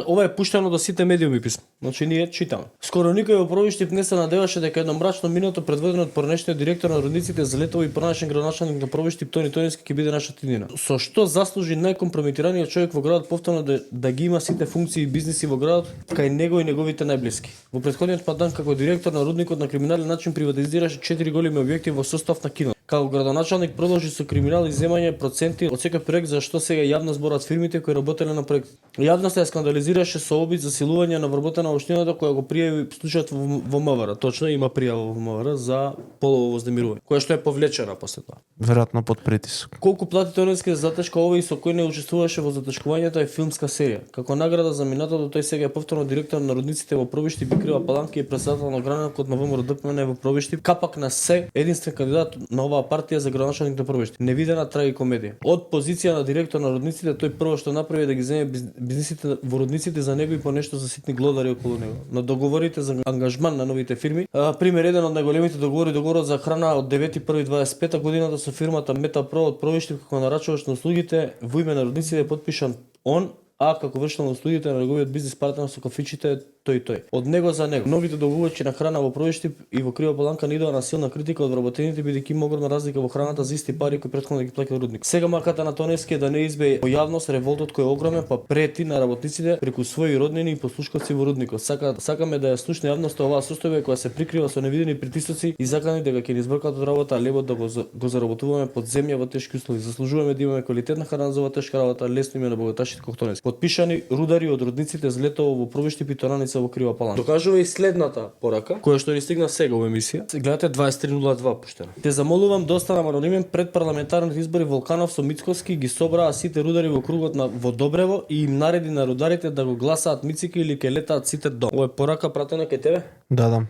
Ова е пуштено до сите медиуми писмо. Значи ние читаме. Скоро никој во Пробиштип не се надеваше дека едно мрачно минуто предводено од поранешниот директор на Рудниците Залетово и поранешен градоначалник на Пробиштип Тони Тониски ќе биде наша тиднина. Со што заслужи најкомпрометираниот човек во градот повторно да ги има сите функции и бизниси во градот кај него и неговите најблиски. Во претходниот пандан како директор на рудникот на криминален начин приватизираше 4 големи објекти во состав на кино. Како градоначалник продолжи со криминал и земање проценти од секој проект за што сега јавно зборат фирмите кои работеле на проект. Јавноста ја скандализираше со обид за силување на вработена општината која го пријави случајот во МВР. Точно има пријава во МВР за полово вознемирување, која што е повлечена после тоа. Веројатно под притисок. Колку плати Тониски за затешка овој со кој не учествуваше во затешкувањето е филмска серија. Како награда за минатото тој сега е повторно директор на Рудниците во Пробиштип и Крива Паланки и председател на гранакот на ВМРО ДПМН во Пробиштип. Капак на се единствен кандидат на оваа партија за градоначалник на Пробиштип. Невидена трагикомедија. Од позиција на директор на Рудниците тој прво што направи да ги земе бизнисите во Рудниците за него и по нешто за ситни глодари околу него. На договорите за ангажман на новите фирми, пример еден од најголемите договорот за храна од 9.1.25 годината со фирмата Метапро од Пробиштип како нарачуваш на услугите во име на Рудниците е потпишан он, а како вршител на услугите на неговиот бизнис партнер со кафичите тој. Од него за него. Новите договорки на храна во Пробиштип и во Крива Паланка не идоа на силна критика од вработените бидејќи има огромна разлика во храната за исти пари кои претходно ги плаќал Рудник. Сега маката на Тонески е да не избе во јавност револтот кој е огромен, па прети на работниците преку своји роднини и послушковци во Рудникот. Сакаме да ја слушне јавноста оваа состојба која се прикрива со невидени притисоци и закани дека ќе ни избркат од работа, а лебот да го заработуваме под земја во тешки услови. Заслужуваме да имаме квалитетна храна за оваа тешка работа, лесно име на богаташите како Тонески. Подпишани рудари од Рудниците Залетово во Пробиштип и Тораница во Крива Паланка. Докажува и следната порака, која што ни стигна сега во емисија. Гледате 2302 пуштено. Те замолувам да останам анонимен пред парламентарните избори. Волканов со Мицковски ги собраа сите рудари во кругот на во Добрево и им нареди на рударите да го гласаат Мицики или ќе летаат сите дом. Ова е порака пратена кај тебе? Да.